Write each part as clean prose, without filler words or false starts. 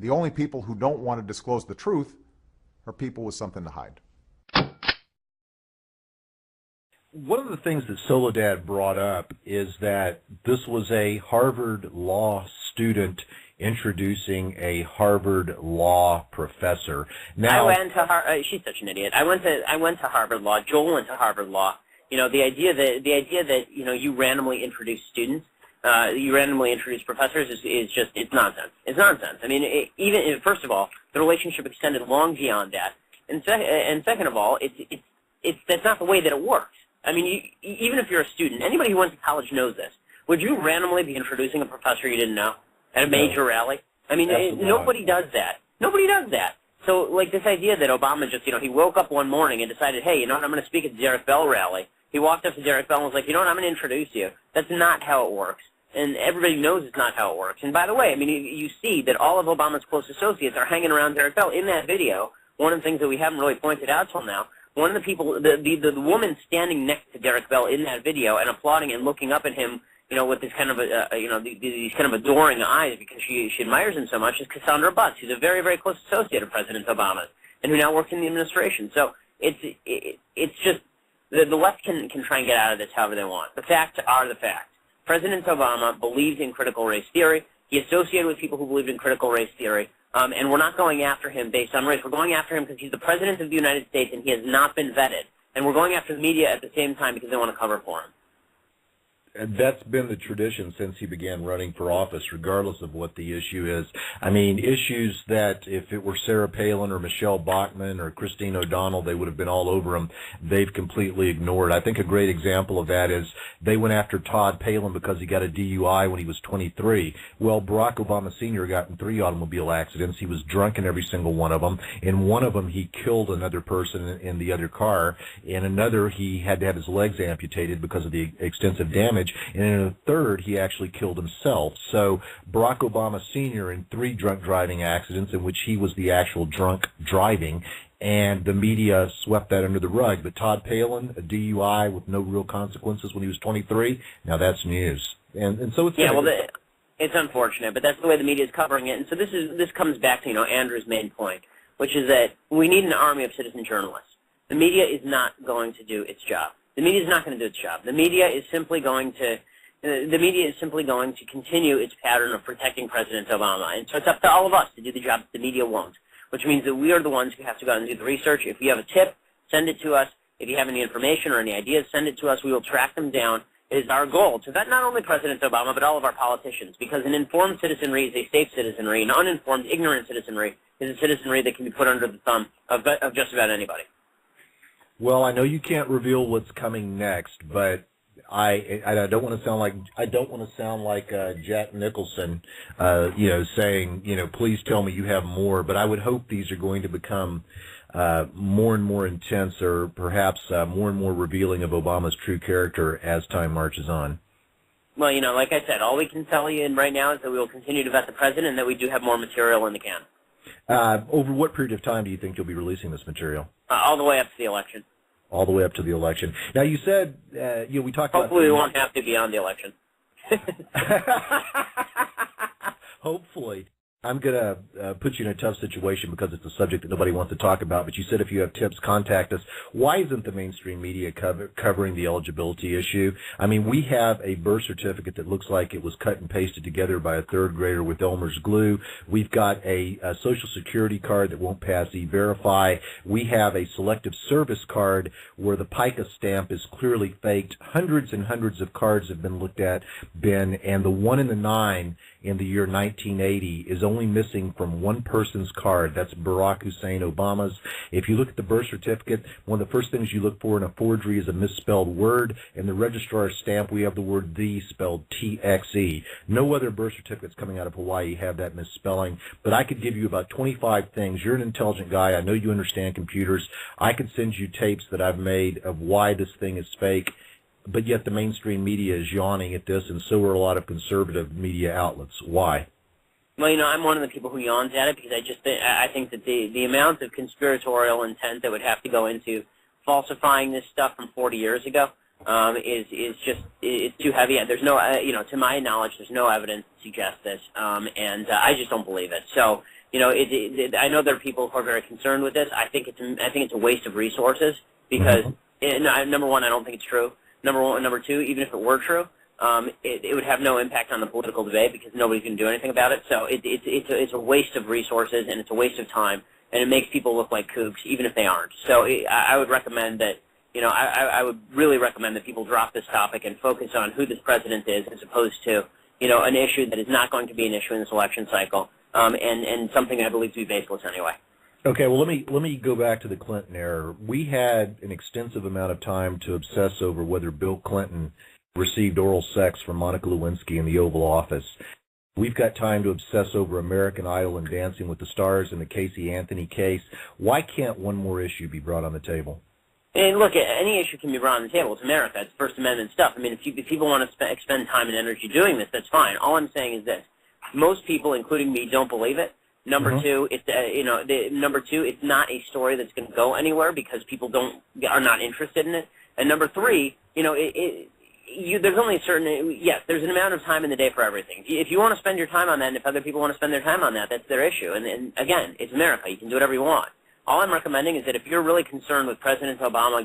The only people who don't want to disclose the truth are people with something to hide. One of the things that Soledad brought up is that this was a Harvard law student introducing a Harvard law professor. Now, I went to Harvard. She's such an idiot. I went to Harvard Law. Joel went to Harvard Law. You know, the idea that you randomly introduce students, you randomly introduce professors is just, it's nonsense. It's nonsense. I mean, first of all, the relationship extended long beyond that, and second of all, that's not the way that it works. I mean, even if you're a student, anybody who went to college knows this. Would you randomly be introducing a professor you didn't know at a major rally? I mean, nobody does that. Nobody does that. So, like, this idea that Obama just, he woke up one morning and decided, hey, you know what, I'm going to speak at the Derek Bell rally. He walked up to Derek Bell and was like, you know what, I'm going to introduce you. That's not how it works. And everybody knows it's not how it works. And by the way, I mean, you see that all of Obama's close associates are hanging around Derek Bell. In that video, one of the things that we haven't really pointed out till now, one of the people, the woman standing next to Derek Bell in that video and applauding and looking up at him, with this kind of these kind of adoring eyes because she admires him so much, is Cassandra Butts, who's a very, very close associate of President Obama's and who now works in the administration. So it's just the left can try and get out of this however they want. The facts are the facts. President Obama believed in critical race theory. He associated with people who believed in critical race theory. And we're not going after him based on race. We're going after him because he's the President of the United States and he has not been vetted. And we're going after the media at the same time because they want to cover for him. And that's been the tradition since he began running for office, regardless of what the issue is. I mean, issues that if it were Sarah Palin or Michelle Bachmann or Christine O'Donnell, they would have been all over him. They've completely ignored. I think a great example of that is they went after Todd Palin because he got a DUI when he was 23. Well, Barack Obama Sr. got in 3 automobile accidents. He was drunk in every single one of them. In one of them, he killed another person in the other car. In another, he had to have his legs amputated because of the extensive damage. And in a third, he actually killed himself. So Barack Obama Sr. in 3 drunk driving accidents in which he was the actual drunk driving, and the media swept that under the rug. But Todd Palin, a DUI with no real consequences when he was 23, now that's news. And so it's... Yeah, well, it's unfortunate, but that's the way the media is covering it. And so this comes back to, Andrew's main point, which is that we need an army of citizen journalists. The media is not going to do its job. The media is not going to do its job. The media is simply going to continue its pattern of protecting President Obama. And so it's up to all of us to do the job that the media won't, which means that we are the ones who have to go out and do the research. If you have a tip, send it to us. If you have any information or any ideas, send it to us. We will track them down. It is our goal to vet not only President Obama, but all of our politicians, because an informed citizenry is a safe citizenry. An uninformed, ignorant citizenry is a citizenry that can be put under the thumb of just about anybody. Well, I know you can't reveal what's coming next, but I don't want to sound like Jack Nicholson, saying, please tell me you have more. But I would hope these are going to become more and more intense, or perhaps more and more revealing of Obama's true character as time marches on. Well, like I said, all we can tell you right now is that we will continue to vet the president, and that we do have more material in the can. Over what period of time do you think you'll be releasing this material? All the way up to the election. All the way up to the election. Now, you said, we talked about... Hopefully we won't have to beyond the election. Hopefully. I'm going to put you in a tough situation because it's a subject that nobody wants to talk about, but you said if you have tips, contact us. Why isn't the mainstream media covering the eligibility issue? I mean, we have a birth certificate that looks like it was cut and pasted together by a third grader with Elmer's glue. We've got a Social Security card that won't pass E-Verify. We have a Selective Service card where the PICA stamp is clearly faked. Hundreds and hundreds of cards have been looked at, and the 1 in the 9 in the year 1980 is only missing from one person's card. That's Barack Hussein Obama's. If you look at the birth certificate, one of the first things you look for in a forgery is a misspelled word. In the registrar's stamp, we have the word "the" spelled T-X-E. No other birth certificates coming out of Hawaii have that misspelling, but I could give you about 25 things. You're an intelligent guy. I know you understand computers. I could send you tapes that I've made of why this thing is fake. But yet the mainstream media is yawning at this, and so are a lot of conservative media outlets. Why? Well, I'm one of the people who yawns at it because I think that the amount of conspiratorial intent that would have to go into falsifying this stuff from 40 years ago is just it's too heavy. There's no to my knowledge, there's no evidence to suggest this, and I just don't believe it. So I know there are people who are very concerned with this. I think it's a waste of resources because number one, I don't think it's true. Number two, even if it were true, it would have no impact on the political debate because nobody's going to do anything about it. So it's a waste of resources and it's a waste of time, and it makes people look like kooks even if they aren't. So I would recommend that. I would really recommend that people drop this topic and focus on who this president is as opposed to, an issue that is not going to be an issue in this election cycle, and something I believe to be baseless anyway. Okay, well, let me go back to the Clinton era. We had an extensive amount of time to obsess over whether Bill Clinton received oral sex from Monica Lewinsky in the Oval Office. We've got time to obsess over American Idol and Dancing with the Stars and the Casey Anthony case. Why can't one more issue be brought on the table? And look, any issue can be brought on the table. It's America. It's First Amendment stuff. I mean, if people want to expend time and energy doing this, that's fine. All I'm saying is this: most people, including me, don't believe it. Number two, it's not a story that's going to go anywhere because people are not interested in it. And number three, there's only a certain there's an amount of time in the day for everything. If you want to spend your time on that, and if other people want to spend their time on that, that's their issue. And again, it's America. You can do whatever you want. All I'm recommending is that if you're really concerned with President Obama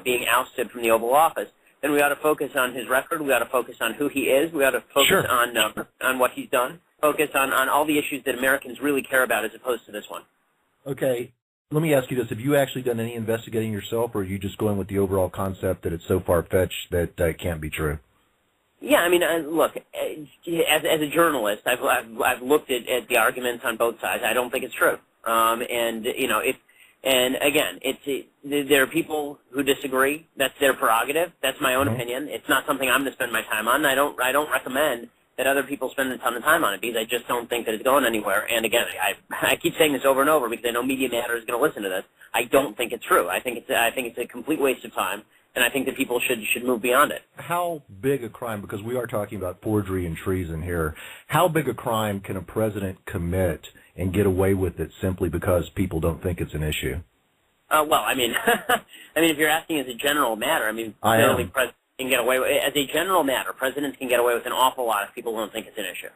being ousted from the Oval Office, then we ought to focus on his record. We ought to focus on who he is. We ought to focus on what he's done. Focus on all the issues that Americans really care about as opposed to this one. Okay. Let me ask you this. Have you actually done any investigating yourself, or are you just going with the overall concept that it's so far-fetched that it can't be true? Yeah, I mean, look, as a journalist, I've looked at the arguments on both sides. I don't think it's true. There are people who disagree. That's their prerogative. That's my own opinion. It's not something I'm going to spend my time on. I don't recommend that other people spend a ton of time on it because I just don't think that it's going anywhere. And again, I keep saying this over and over because I know Media Matter is going to listen to this. I don't think it's true. I think it's a complete waste of time, and I think that people should move beyond it. How big a crime, because we are talking about forgery and treason here, how big a crime can a president commit and get away with it simply because people don't think it's an issue? Well, I mean, if you're asking as a general matter, clearly presidents can get away with it. As a general matter, presidents can get away with an awful lot if people don't think it's an issue.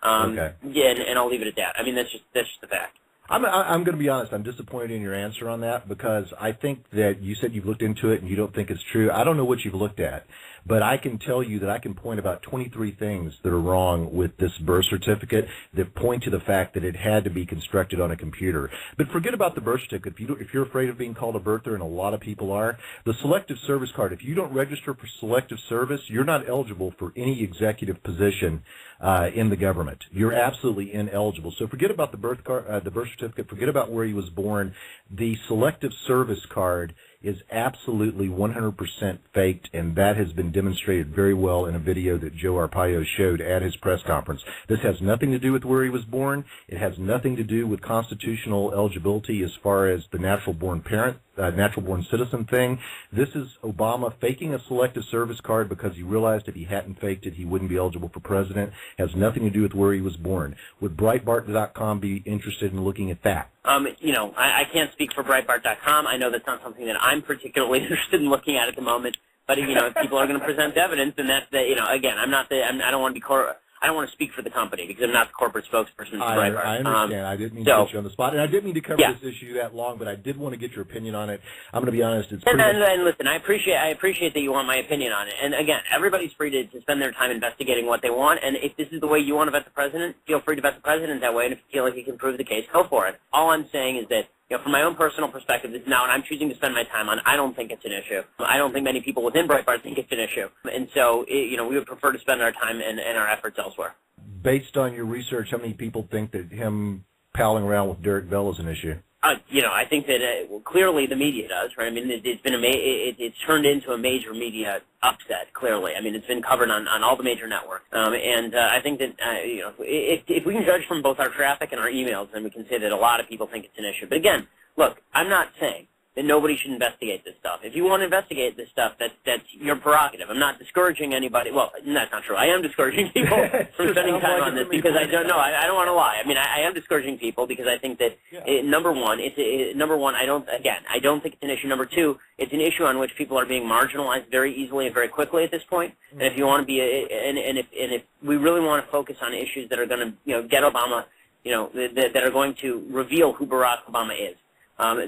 Okay. Yeah, and I'll leave it at that. I mean, that's just the fact. I'm going to be honest. I'm disappointed in your answer on that because I think that you said you've looked into it and you don't think it's true. I don't know what you've looked at, but I can tell you that I can point about 23 things that are wrong with this birth certificate that point to the fact that it had to be constructed on a computer. But forget about the birth certificate. If you're afraid of being called a birther, and a lot of people are, the Selective Service Card, if you don't register for Selective Service, you're not eligible for any executive position in the government. You're absolutely ineligible. So forget about the birth certificate. Forget about where he was born. The Selective Service Card is absolutely 100% faked, and that has been demonstrated very well in a video that Joe Arpaio showed at his press conference. This has nothing to do with where he was born. It has nothing to do with constitutional eligibility as far as the natural-born parent, natural-born citizen thing. This is Obama faking a Selective Service Card because he realized if he hadn't faked it, he wouldn't be eligible for president. It has nothing to do with where he was born. Would Breitbart.com be interested in looking at that? I can't speak for Breitbart.com. I know that's not something that I'm particularly interested in looking at the moment. But if people are going to present evidence, then that's again, I don't want to be I don't want to speak for the company because I'm not the corporate spokesperson for Breitbart. I understand. I didn't mean to put you on the spot, and I didn't mean to cover this issue that long, but I did want to get your opinion on it. I'm going to be honest. It's pretty and listen, I appreciate that you want my opinion on it. And again, everybody's free to spend their time investigating what they want. And if this is the way you want to vet the president, feel free to vet the president that way. And if you feel like you can prove the case, go for it. All I'm saying is that, from my own personal perspective, this is not what I'm choosing to spend my time on. I don't think it's an issue. I don't think many people within Breitbart think it's an issue. And so, we would prefer to spend our time and our efforts elsewhere. Based on your research, how many people think that him palling around with Derek Bell is an issue? I think that clearly the media does, right? I mean, it's turned into a major media upset. Clearly, I mean, it's been covered on all the major networks, and I think that if we can judge from both our traffic and our emails, then we can say that a lot of people think it's an issue. But again, look, I'm not saying that nobody should investigate this stuff. If you want to investigate this stuff, that's your prerogative. I'm not discouraging anybody. Well, that's not true. I am discouraging people from spending time on this because I don't know. I don't want to lie. I mean, I am discouraging people because I think that number one, I don't think it's an issue. Number two, it's an issue on which people are being marginalized very easily and very quickly at this point. And if you want to be, and if we really want to focus on issues that are going to, get Obama that are going to reveal who Barack Obama is,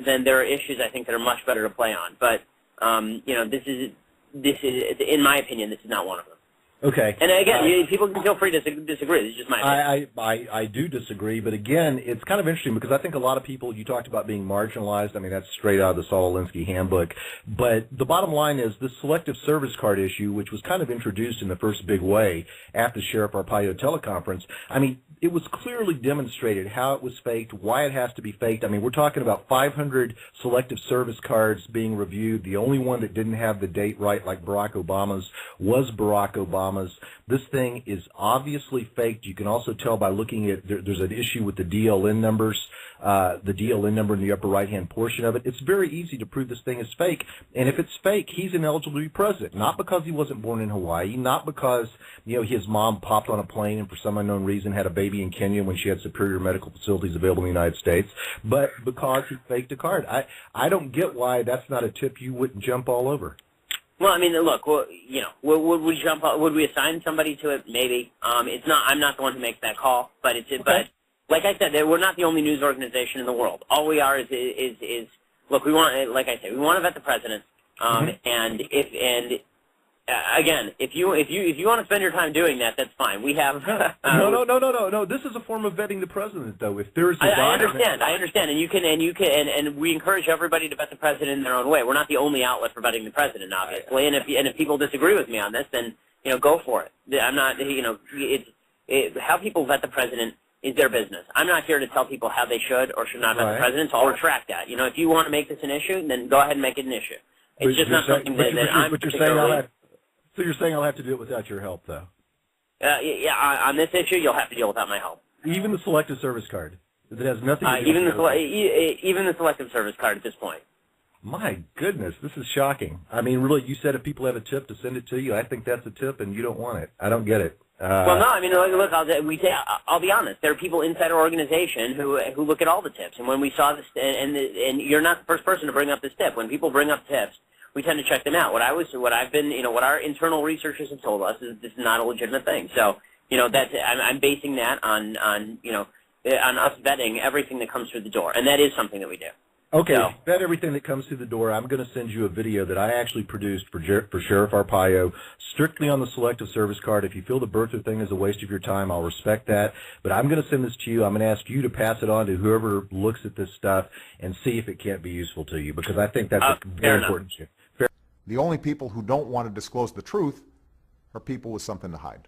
then there are issues I think that are much better to play on. But this is, in my opinion, this is not one of them. Okay. And again, people can feel free to disagree. This is just my opinion. I do disagree, but again, it's kind of interesting because I think a lot of people, you talked about being marginalized. I mean, that's straight out of the Saul Alinsky handbook. But the bottom line is this selective service card issue, which was kind of introduced in the first big way at the Sheriff Arpaio teleconference. I mean, it was clearly demonstrated how it was faked, why it has to be faked. I mean, we're talking about 500 selective service cards being reviewed. The only one that didn't have the date right, like Barack Obama's, was Barack Obama's. This thing is obviously faked. You can also tell by looking at, there's an issue with the DLN numbers, the DLN number in the upper right-hand portion of it. It's very easy to prove this thing is fake. And if it's fake, he's ineligible to be president. Not because he wasn't born in Hawaii, not because, his mom popped on a plane and for some unknown reason had a baby in Kenya when she had superior medical facilities available in the United States, but because he faked a card. I don't get why that's not a tip you wouldn't jump all over. Well, I mean, look, would we jump? Would we assign somebody to it? Maybe. It's not. I'm not the one who makes that call. But it's. Okay. But like I said, we're not the only news organization in the world. All we are is look. We want, like I said, we want to vet the president. Again, if you want to spend your time doing that, that's fine. We have no. This is a form of vetting the president, though. If there's a I understand, and we encourage everybody to vet the president in their own way. We're not the only outlet for vetting the president, obviously. And if people disagree with me on this, then go for it. I'm not how people vet the president is their business. I'm not here to tell people how they should or should not vet the president. So I'll retract that. If you want to make this an issue, then go ahead and make it an issue. It's just not something that I'm particularly. So you're saying I'll have to do it without your help, though? On this issue, you'll have to deal without my help. Even the selective service card that has nothing to do even the selective service card at this point. My goodness, this is shocking. I mean, really, you said if people have a tip to send it to you, I think that's a tip, and you don't want it. I don't get it. Well, no, I mean, look, I'll be honest. There are people inside our organization who look at all the tips, and when we saw this, and you're not the first person to bring up this tip. When people bring up tips, we tend to check them out. What our internal researchers have told us is this is not a legitimate thing. So, I'm basing that on us vetting everything that comes through the door, and that is something that we do. Okay, vet everything that comes through the door. I'm going to send you a video that I actually produced for Sheriff Arpaio, strictly on the selective service card. If you feel the birther thing is a waste of your time, I'll respect that. But I'm going to send this to you. I'm going to ask you to pass it on to whoever looks at this stuff and see if it can't be useful to you, because I think that's a very important issue. The only people who don't want to disclose the truth are people with something to hide.